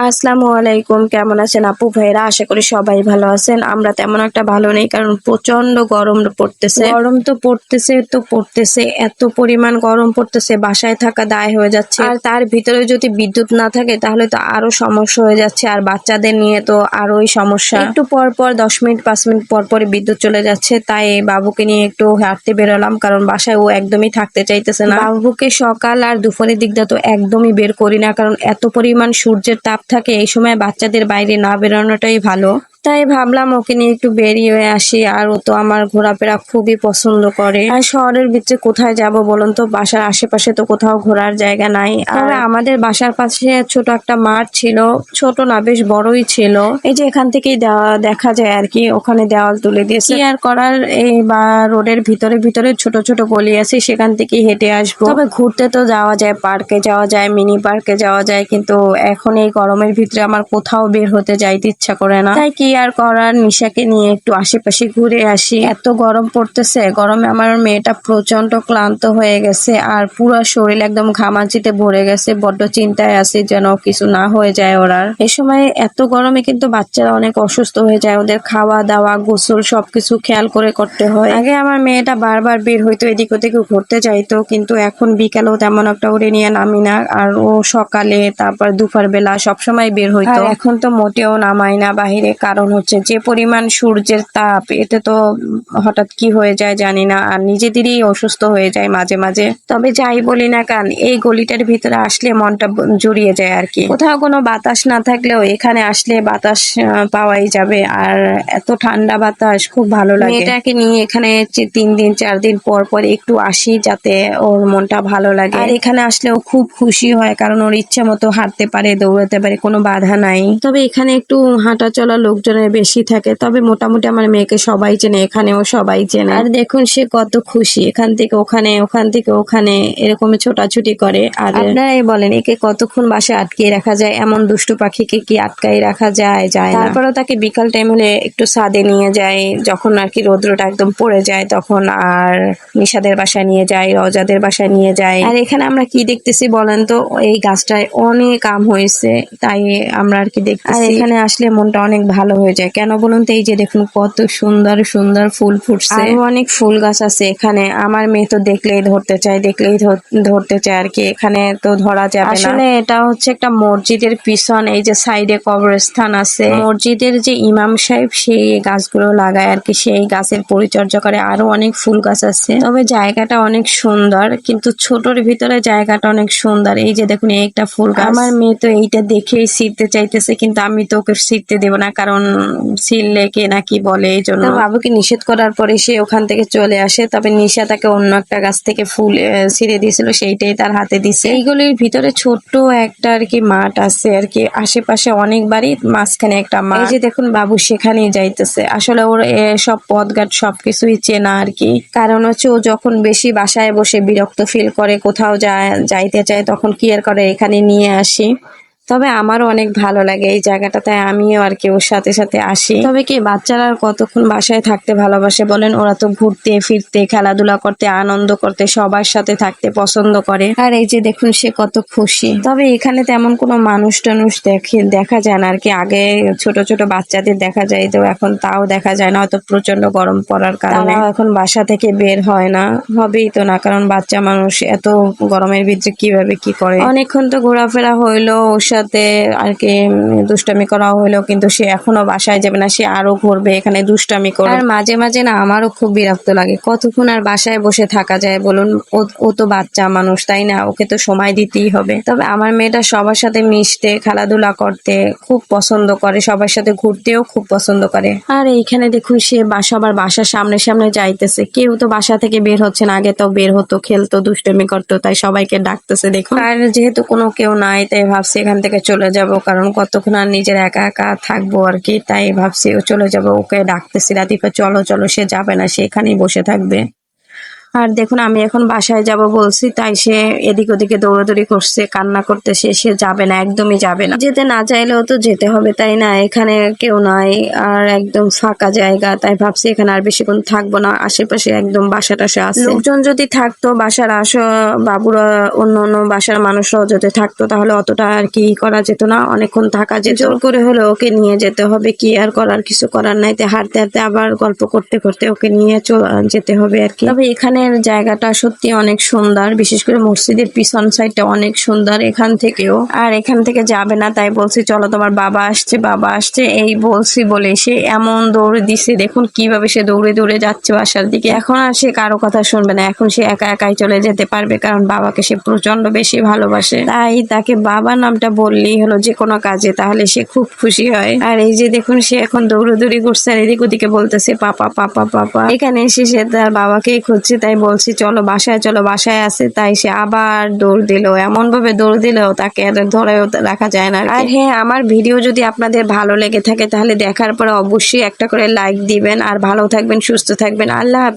আসসালামু আলাইকুম, কেমন আছেন আপু ভাইরা? আশা করি সবাই ভালো আছেন। আমরা তেমন একটা ভালো নেই, কারণ প্রচন্ড গরম পড়তেছে। গরম তো পড়তেছে, এত পরিমাণ গরম পড়তেছে, বাসায় থাকা দায় হয়ে যাচ্ছে। আর তার ভিতরে যদি বিদ্যুৎ না থাকে তাহলে তো আরো সমস্যা হয়ে যাচ্ছে। আর বাচ্চাদের নিয়ে তো আরোই সমস্যা। একটু পর পর 10 মিনিট 5 মিনিট পর পর বিদ্যুৎ চলে যাচ্ছে, তাই বাবুকে নিয়ে একটু হাঁটতে বেরোলাম, কারণ বাসায় ও একদমই থাকতে চাইতেছে না। বাবুকে সকাল আর দুপুরের দিকটা তো একদমই বের করি না, কারণ এত পরিমাণ সূর্যের তাপ থাকে। এই সময় বাচ্চাদের বাইরে না বেরোনোটাই ভালো। তাই ভাবলাম ওকে নিয়ে একটু বেরিয়ে আসি। আর ও তো আমার ঘোরাফেরা খুবই পছন্দ করে। আর শহরের ভিতরে কোথায় যাব বলুন তো? বাসার আশেপাশে তো কোথাও ঘোরার জায়গা নাই। আর আমাদের বাসার পাশে ছোট একটা মাঠ ছিল, ছোট না বেশ বড়ই ছিল। এই যে এখান থেকেই দেখা যায় আর কি, ওখানে দেওয়াল তুলে দিয়েছে। কি আর করার, এই বা রোডের ভিতরে ভিতরে ছোট ছোট গলি আছে, সেখান থেকেই হেঁটে আসবো। তবে ঘুরতে তো যাওয়া যায়, পার্কে যাওয়া যায়, মিনি পার্কে যাওয়া যায়, কিন্তু এখন এই গরমের ভিতরে আমার কোথাও বের হতে যাইতে ইচ্ছা করে না। তাই কি আর করার, নিশাকে নিয়ে একটু আশেপাশে ঘুরে আসি। এত গরম পড়তেছে, গরমে আমার মেয়েটা প্রচন্ড ক্লান্ত হয়ে গেছে, আর পুরো শরীর একদম ঘামাচিতে ভরে গেছে। বড্ড চিন্তায় আছি যেন কিছু না হয়ে যায় ওরা। এই সময় এত গরমে কিন্তু বাচ্চারা অনেক অসুস্থ হয়ে যায়, ওদের খাওয়া দাওয়া গোসল সবকিছু খেয়াল করে করতে হয়। আগে আমার মেয়েটা বারবার বের হইতো, এদিক ওদিক ঘুরতে চাইতো, কিন্তু এখন বিকালেও তেমন একটা ওরে নিয়ে নামি না। আর ও সকালে তারপর দুপুর বেলা সবসময় বের হইতো। আর এখন তো মোটেও নামাই না বাহিরে, কারণ হচ্ছে যে পরিমাণ সূর্যের তাপ, এতে তো হঠাৎ কি হয়ে যায় জানি না, আর নিজেদেরই অসুস্থ হয়ে যায় মাঝে মাঝে। তবে যাই বলি না কেন, এই গলিটার ভিতরে আসলে মনটা জুড়িয়ে যায় আর কি। কোথাও কোনো বাতাস না থাকলেও এখানে আসলে বাতাস পাওয়াই যাবে। আর এত ঠান্ডা বাতাস, খুব ভালো লাগে। মেয়েটাকে নিয়ে এখানে 3 দিন 4 দিন পর পর একটু আসি, যাতে ওর মনটা ভালো লাগে। আর এখানে আসলে ও খুব খুশি হয়, কারণ ওর ইচ্ছা মতো হাঁটতে পারে, দৌড়াতে পারে, কোনো বাধা নাই। তবে এখানে একটু হাঁটা চলা লোকজনের বেশি থাকে। তবে মোটামুটি আমার মেয়েকে সবাই চেনে, এখানেও সবাই চেনে। আর দেখুন সে কত খুশি, এখান থেকে ওখানে, ওখান থেকে ওখানে এরকম ছোটাছুটি করে। আর আপনারাই বলেন, একে কতক্ষণ বাসায় আটকিয়ে রাখা যায়? এমন দুষ্টু পাখিকে কি আটকাই রাখা যায়? যায় না। তারপরেও তাকে বিকাল টাইম হলে একটু ছাদে নিয়ে যায়, যখন আর কি রৌদ্রটা একদম পড়ে যায় তখন। আর নিশাদের বাসায় নিয়ে যায়, রজাদের বাসায় নিয়ে যায়। আর এখানে আমরা কি দেখতেছি বলেন তো? এই গাছটায় অনেক আম হয়েছে, তাই আমরা আর কি দেখতেছি। আর এখানে আসলে মনটা অনেক ভালো হয়ে যায়। কেন বলুন তো? এই যে দেখুন কত সুন্দর সুন্দর ফুল ফুটছে। আরো অনেক ফুল গাছ আছে এখানে। আমার মেয়ে তো দেখলেই ধরতে চায়, দেখলেই ধরতে চায় আর কি। এখানে তো ধরা যাবে না। আসলে এটা হচ্ছে একটা মসজিদের পিছন, এই যে সাইডে কবরস্থান আছে। মসজিদের যে ইমাম সাহেব, সেই গাছগুলো লাগায় আর কি, সেই গাছের পরিচর্যা করে। আরো অনেক ফুল গাছ আছে। তবে জায়গাটা অনেক সুন্দর, কিন্তু ছোটর ভিতরে জায়গাটা অনেক সুন্দর। এই যে দেখুন একটা ফুল গাছ। আমার মেয়ে তো এইটা দেখেই ছিঁড়তে চাইতেছে, কিন্তু আমি তো ওকে ছিঁড়তে দেবো না, কারণ ছিঁড়লে কে নাকি বলে, এই জন্য বাবুকে নিষেধ করার পরে সে ওখান থেকে চলে আসে। তবে নিশা তাকে অন্য একটা গাছ থেকে ফুল ছিঁড়ে দিয়েছিল, সেইটাই তার হাতে দিছে। এইগুলির ভিতরে ছোট্ট একটা আর কি মাঠ আছে আর কি, আশেপাশে অনেক বাড়ি, মাঝখানে একটা মাঠ। এই যে দেখুন বাবু সেখানেই যাইতেছে। আসলে ওর সব পথঘাট সবকিছুই চেনা আর কি। কারণ হচ্ছে ও যখন বেশি বাসায় বসে বিরক্ত ফিল করে, কোথাও যাইতে চায়, তখন কি আর করে, এখানে নিয়ে আসি। তবে আমারও অনেক ভালো লাগে এই জায়গাটা, তাই আমিও আর কি ওর সাথে সাথে আসি। তবে কি বাচ্চারা আর কতক্ষণ বাসায় থাকতে ভালোবাসে বলেন? ওরা তো ঘুরতে ফিরতে, খেলাধুলা করতে, আনন্দ করতে, সবার সাথে থাকতে পছন্দ করে। আর এই যে দেখুন সে কত খুশি। তবে এখানে তেমন কোনো মানুষ টানুষ দেখা যায় না আর কি। আগে ছোট ছোট বাচ্চাদের দেখা যায়, তো এখন তাও দেখা যায় না, হয়তো প্রচন্ড গরম পড়ার কারণে এখন বাসা থেকে বের হয় না। হবেই তো না, কারণ বাচ্চা মানুষ এত গরমের ভিতরে কিভাবে কি করে। অনেকক্ষণ তো ঘোরাফেরা হইলো ওর সাথে আর কি, দুষ্টামি করা হইলো, কিন্তু সে এখনো বাসায় যাবে না, সে আরো ঘুরবে, এখানে দুষ্টামি করবে। আর মাঝে মাঝে না আমারও খুব বিরক্ত লাগে, কতক্ষণ আর বাসায় বসে থাকা যায় বলুন? ও তো বাচ্চা মানুষ, তাই না? ওকে তো সময় দিতেই হবে। তবে আমার মেয়েটা সবার সাথে মিশতে, খেলাধুলা করতে খুব পছন্দ করে, সবার সাথে ঘুরতেও খুব পছন্দ করে। আর এইখানে দেখুন সে সবার বাসার সামনে সামনে যাইতেছে, কেউ তো বাসা থেকে বের হচ্ছে না। আগে তো বের হতো, খেলতো, দুষ্টামি করতো, তাই সবাইকে ডাকতেছে দেখুন। আর যেহেতু কোনো কেউ নাই, তাই ভাবছি এখান থেকে চলে যাব, কারণ কতক্ষণ আর নিজের একা একা থাকবো আর কি। তাই ভাবছি ও চলে যাব, ওকে ডাকতেছি, রাতিফা চলো চলো। সে যাবে না, সে এখানেই বসে থাকবে। আর দেখুন আমি এখন বাসায় যাব বলছি, তাই সে এদিক ওদিকে দৌড়াদৌড়ি করছে, কান্না করতেছে, সে যাবে না, একদমই যাবে না। যেতে না চাইলেও তো যেতে হবে, তাই না? এখানে কেউ নাই আর একদম ফাঁকা জায়গা, তাই ভাবছি এখানে আর বেশিক্ষণ থাকবো না। আশেপাশে একদম বাসা টাসা আছে, লোকজন যদি থাকতো, বাসার বাবুরা অন্য অন্য বাসার মানুষরাও যদি থাকতো, তাহলে অতটা আর কি করা যেত না, অনেকক্ষণ থাকা যেত। জোর করে হলে ওকে নিয়ে যেতে হবে, কি আর করার, কিছু করার নাই। তাই হাঁটতে হাঁটতে আবার গল্প করতে করতে ওকে নিয়ে যেতে হবে আর কি। তবে এখানের জায়গাটা সত্যি অনেক সুন্দর, বিশেষ করে মসজিদের পিছন সাইডটা অনেক সুন্দর এখান থেকেও। আর এখান থেকে যাবে না, তাই বলছি চলো তোমার বাবা আসছে এই বলছি বলে সে এমন দৌড়ে দিছে, দেখুন কিভাবে সে দৌড়ে দৌড়ে যাচ্ছে বাসার দিকে। এখন আর সে কারো কথা শুনবে না, এখন সে একা একাই চলে যেতে পারবে, কারণ বাবাকে সে প্রচন্ড বেশি ভালোবাসে। তাই তাকে বাবা নামটা বললেই হলো যে কোনো কাজে, তাহলে সে খুব খুশি হয়। আর এই যে দেখুন সে এখন দৌড়াদৌড়ি করছে আর এদিক ওদিকে বলতেছে পাপা পাপা পাপা। এখানে এসে সে তার বাবাকেই খুঁজছে, তাই বলছি চলো বাসায় আছে। তাই সে আবার দৌড় দিল, এমন ভাবে দৌড় দিল তাকে আর ধরেও রাখা যায় না। আর হ্যাঁ, আমার ভিডিও যদি আপনাদের ভালো লেগে থাকে তাহলে দেখার পরে অবশ্যই একটা করে লাইক দিবেন। আর ভালো থাকবেন, সুস্থ থাকবেন। আল্লাহ হাফেজ।